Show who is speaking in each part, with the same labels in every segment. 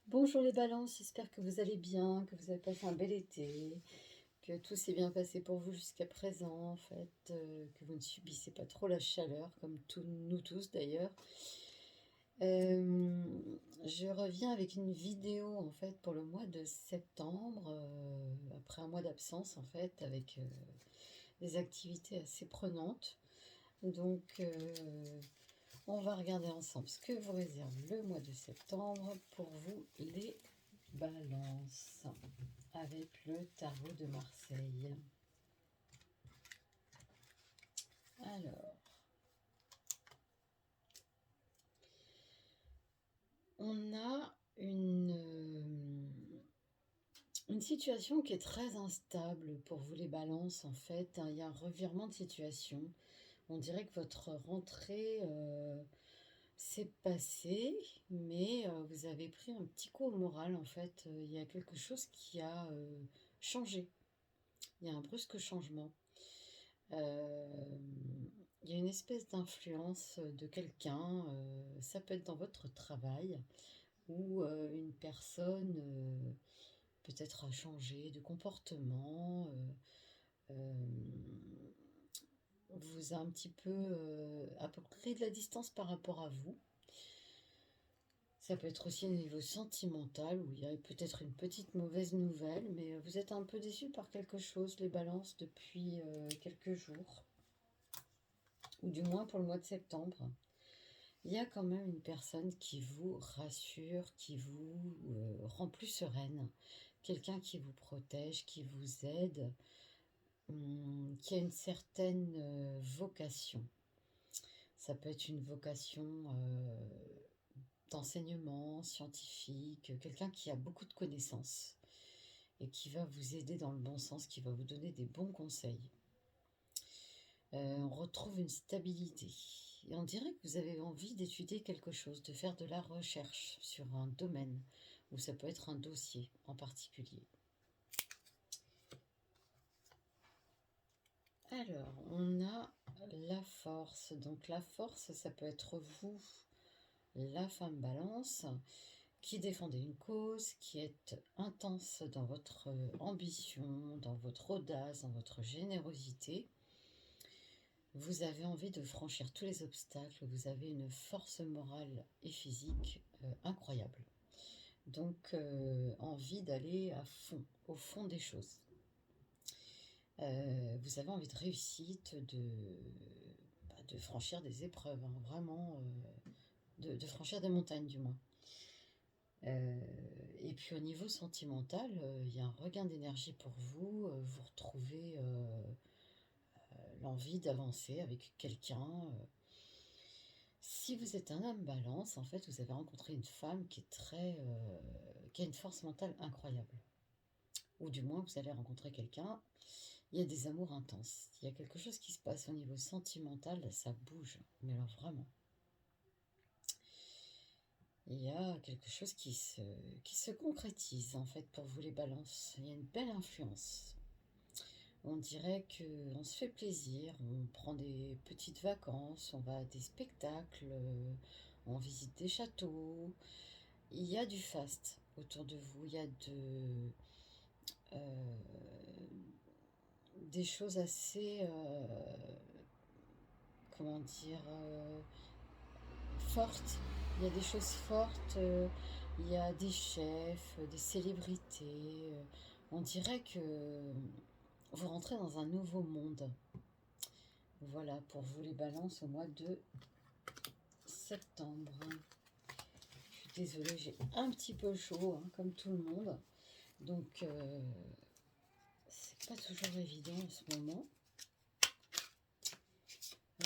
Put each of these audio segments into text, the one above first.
Speaker 1: Bonjour les balances, j'espère que vous allez bien, que vous avez passé un bel été, que tout s'est bien passé pour vous jusqu'à présent, en fait, que vous ne subissez pas trop la chaleur, comme nous tous d'ailleurs. Je reviens avec une vidéo en fait pour le mois de septembre, après un mois d'absence en fait, avec des activités assez prenantes. Donc, on va regarder ensemble ce que vous réserve le mois de septembre pour vous les balances avec le tarot de Marseille. Alors, on a une situation qui est très instable pour vous les balances en fait. Il y a un revirement de situation. On dirait que votre rentrée s'est passée, mais vous avez pris un petit coup au moral en fait. Il y a quelque chose qui a changé. Il y a un brusque changement. Euh, il y a une espèce d'influence de quelqu'un, ça peut être dans votre travail, où une personne peut-être a changé de comportement, euh, vous a un petit peu à peu près de la distance par rapport à vous. Ça peut être aussi au niveau sentimental, où il y a peut-être une petite mauvaise nouvelle, mais vous êtes un peu déçu par quelque chose, les balances, depuis quelques jours, ou du moins pour le mois de septembre. Il y a quand même une personne qui vous rassure, qui vous rend plus sereine, quelqu'un qui vous protège, qui vous aide, qui a une certaine vocation. Ça peut être une vocation d'enseignement scientifique, quelqu'un qui a beaucoup de connaissances et qui va vous aider dans le bon sens, qui va vous donner des bons conseils. On retrouve une stabilité. Et on dirait que vous avez envie d'étudier quelque chose, de faire de la recherche sur un domaine, ou ça peut être un dossier en particulier. Alors, on a la force. Donc la force, ça peut être vous, la femme balance, qui défendez une cause, qui est intense dans votre ambition, dans votre audace, dans votre générosité. Vous avez envie de franchir tous les obstacles, vous avez une force morale et physique incroyable. Donc envie d'aller à fond, au fond des choses. Vous avez envie de réussite, de franchir des épreuves, hein, vraiment, de franchir des montagnes du moins. Et puis au niveau sentimental, il y a un regain d'énergie pour vous, vous retrouvez l'envie d'avancer avec quelqu'un. Si vous êtes un homme balance, en fait, vous avez rencontré une femme qui est qui a une force mentale incroyable. Ou du moins, vous allez rencontrer quelqu'un, il y a des amours intenses. Il y a quelque chose qui se passe au niveau sentimental, ça bouge. Mais alors vraiment. Il y a quelque chose qui se concrétise, en fait, pour vous les balances. Il y a une belle influence. On dirait qu'on se fait plaisir, on prend des petites vacances, on va à des spectacles, on visite des châteaux. Il y a du faste autour de vous, il y a euh, des choses assez, comment dire, fortes. Il y a des choses fortes, il y a des chefs, des célébrités. On dirait que vous rentrez dans un nouveau monde. Voilà pour vous les balances au mois de septembre. Je suis désolée, j'ai un petit peu chaud, hein, comme tout le monde. Donc, c'est pas toujours évident en ce moment.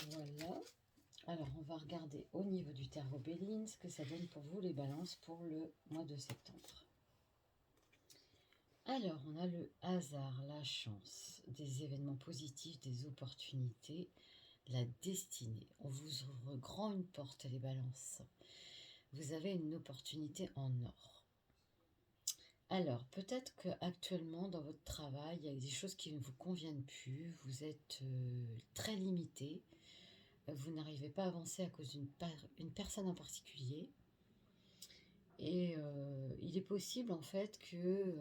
Speaker 1: Voilà. Alors, on va regarder au niveau du tarot Béline ce que ça donne pour vous les balances pour le mois de septembre. Alors, on a le hasard, la chance, des événements positifs, des opportunités, la destinée. On vous ouvre grand une porte, les balances. Vous avez une opportunité en or. Alors, peut-être qu'actuellement, dans votre travail, il y a des choses qui ne vous conviennent plus, vous êtes très limité, vous n'arrivez pas à avancer à cause d'une personne en particulier, et il il est possible en fait que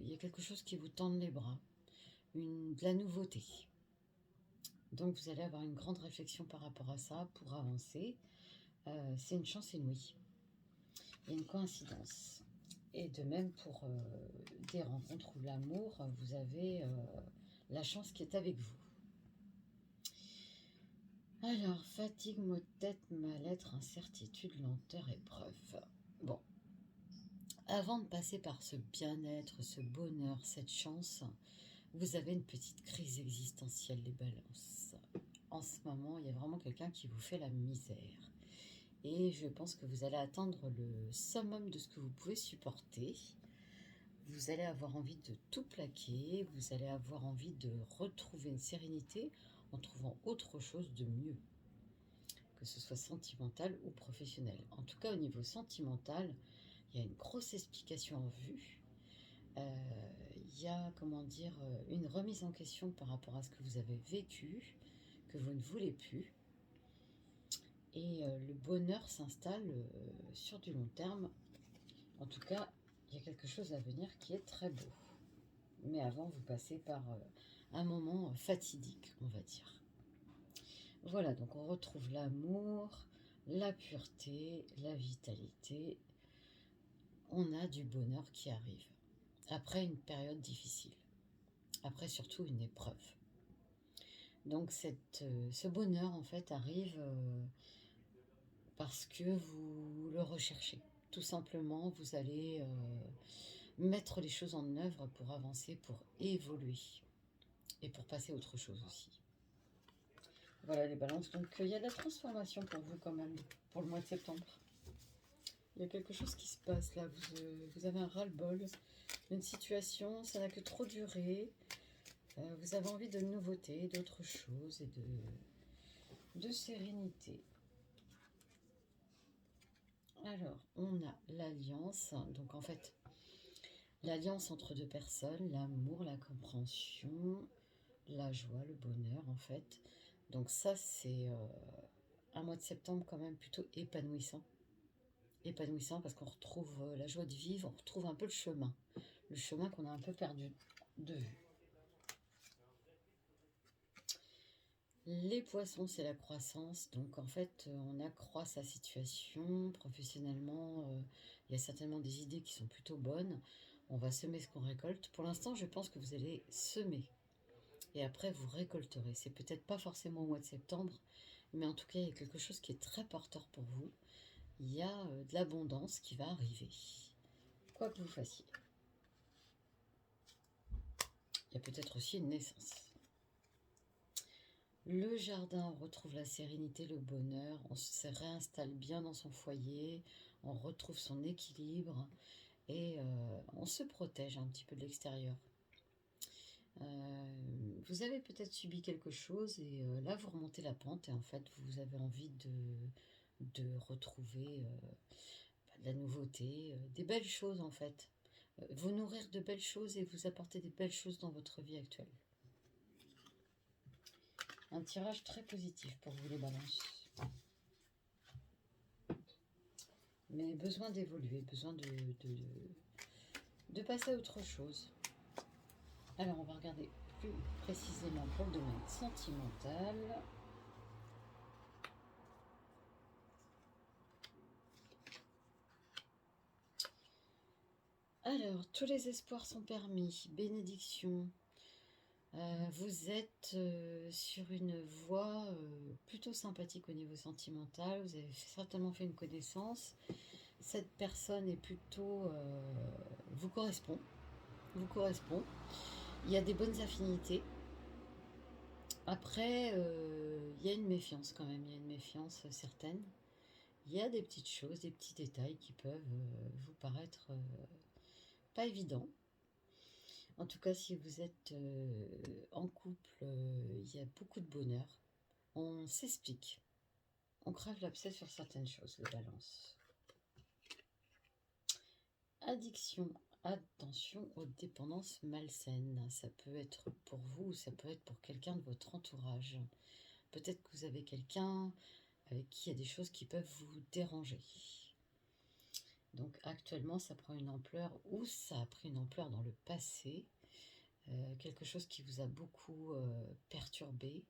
Speaker 1: il y a quelque chose qui vous tende les bras, de la nouveauté. Donc vous allez avoir une grande réflexion par rapport à ça pour avancer. C'est une chance inouïe. Il y a une coïncidence. Et de même pour des rencontres ou l'amour, vous avez la chance qui est avec vous. Alors, fatigue, maux de tête, mal-être, incertitude, lenteur, épreuve. Bon, avant de passer par ce bien-être, ce bonheur, cette chance, vous avez une petite crise existentielle, les balances. En ce moment, il y a vraiment quelqu'un qui vous fait la misère. Et je pense que vous allez atteindre le summum de ce que vous pouvez supporter. Vous allez avoir envie de tout plaquer, vous allez avoir envie de retrouver une sérénité en trouvant autre chose de mieux, que ce soit sentimental ou professionnel. En tout cas, au niveau sentimental, il y a une grosse explication en vue. Il y a, comment dire, une remise en question par rapport à ce que vous avez vécu, que vous ne voulez plus. Et le bonheur s'installe sur du long terme. En tout cas, il y a quelque chose à venir qui est très beau. Mais avant, vous passez par un moment fatidique, on va dire. Voilà, donc on retrouve l'amour, la pureté, la vitalité. On a du bonheur qui arrive. Après une période difficile. Après surtout une épreuve. Donc ce bonheur, en fait, arrive parce que vous le recherchez. Tout simplement, vous allez mettre les choses en œuvre pour avancer, pour évoluer et pour passer à autre chose aussi. Voilà les balances, donc il y a de la transformation pour vous quand même, pour le mois de septembre. Il y a quelque chose qui se passe là, vous avez un ras-le-bol, une situation, ça n'a que trop duré, vous avez envie de nouveautés, d'autres choses et de sérénité. Alors, on a l'alliance, donc en fait, l'alliance entre deux personnes, l'amour, la compréhension, la joie, le bonheur en fait. Donc ça, c'est un mois de septembre quand même plutôt épanouissant. Épanouissant parce qu'on retrouve la joie de vivre, on retrouve un peu le chemin qu'on a un peu perdu de vue. Les poissons, c'est la croissance, donc en fait, on accroît sa situation professionnellement. Il y a certainement des idées qui sont plutôt bonnes. On va semer ce qu'on récolte. Pour l'instant, je pense que vous allez semer et après vous récolterez. C'est peut-être pas forcément au mois de septembre, mais en tout cas, il y a quelque chose qui est très porteur pour vous. Il y a de l'abondance qui va arriver, quoi que vous fassiez. Il y a peut-être aussi une naissance. Le jardin, on retrouve la sérénité, le bonheur, on se réinstalle bien dans son foyer, on retrouve son équilibre et on se protège un petit peu de l'extérieur. Vous avez peut-être subi quelque chose et là vous remontez la pente et en fait vous avez envie de retrouver de la nouveauté, des belles choses en fait. Vous nourrir de belles choses et vous apporter des belles choses dans votre vie actuelle. Un tirage très positif pour vous les balances. Mais besoin d'évoluer, besoin de passer à autre chose. Alors on va regarder plus précisément pour le domaine sentimental. Alors, tous les espoirs sont permis. Bénédiction. Vous êtes sur une voie plutôt sympathique au niveau sentimental. Vous avez certainement fait une connaissance. Cette personne est plutôt vous correspond. Il y a des bonnes affinités. Après, il y a une méfiance quand même. Il y a une méfiance certaine. Il y a des petites choses, des petits détails qui peuvent vous paraître pas évidents. En tout cas, si vous êtes en couple, il y a beaucoup de bonheur. On s'explique. On crève l'abcès sur certaines choses, les balances. Addiction. Attention aux dépendances malsaines. Ça peut être pour vous ou ça peut être pour quelqu'un de votre entourage. Peut-être que vous avez quelqu'un avec qui il y a des choses qui peuvent vous déranger. Donc actuellement, ça prend une ampleur, ou ça a pris une ampleur dans le passé, quelque chose qui vous a beaucoup perturbé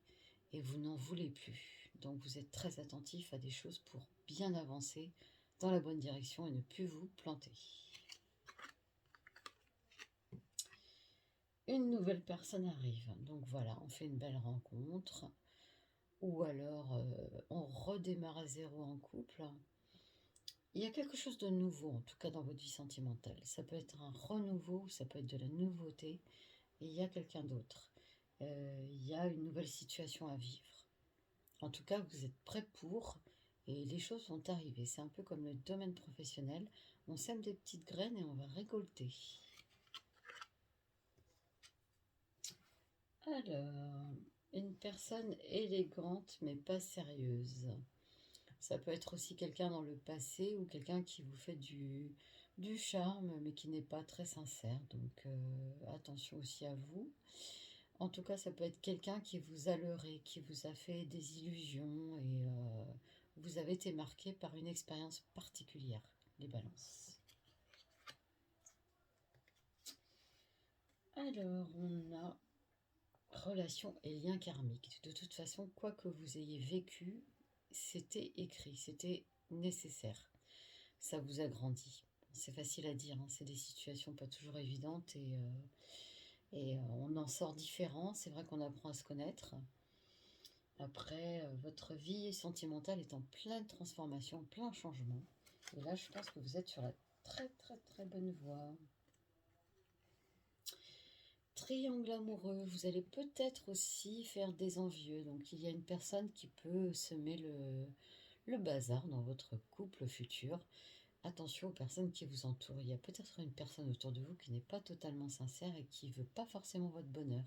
Speaker 1: et vous n'en voulez plus. Donc vous êtes très attentif à des choses pour bien avancer dans la bonne direction et ne plus vous planter. Une nouvelle personne arrive, donc voilà, on fait une belle rencontre, ou alors on redémarre à zéro en couple. Il y a quelque chose de nouveau, en tout cas dans votre vie sentimentale. Ça peut être un renouveau, ça peut être de la nouveauté, et il y a quelqu'un d'autre. Il y a une nouvelle situation à vivre. En tout cas, vous êtes prêt pour, et les choses vont arriver. C'est un peu comme le domaine professionnel. On sème des petites graines et on va récolter. Alors, une personne élégante mais pas sérieuse. Ça peut être aussi quelqu'un dans le passé ou quelqu'un qui vous fait du charme mais qui n'est pas très sincère. Donc attention aussi à vous. En tout cas, ça peut être quelqu'un qui vous a leurré, qui vous a fait des illusions et vous avez été marqué par une expérience particulière, les balances. Alors, on a relation et lien karmique. De toute façon, quoi que vous ayez vécu, c'était écrit, c'était nécessaire. Ça vous a grandi. C'est facile à dire, hein, c'est des situations pas toujours évidentes et on en sort différent. C'est vrai qu'on apprend à se connaître. Après, votre vie sentimentale est en pleine transformation, plein changement. Et là, je pense que vous êtes sur la très très très bonne voie. Triangle amoureux, vous allez peut-être aussi faire des envieux. Donc il y a une personne qui peut semer le bazar dans votre couple futur. Attention aux personnes qui vous entourent. Il y a peut-être une personne autour de vous qui n'est pas totalement sincère et qui ne veut pas forcément votre bonheur.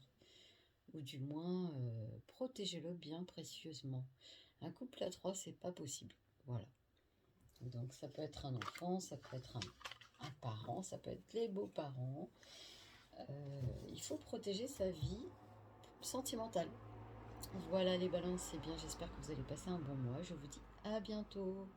Speaker 1: Ou du moins, protégez-le bien précieusement. Un couple à trois, c'est pas possible. Voilà. Donc ça peut être un enfant, ça peut être un parent, ça peut être les beaux-parents. Il faut protéger sa vie sentimentale. Voilà les balances, c'est bien, j'espère que vous allez passer un bon mois. Je vous dis à bientôt.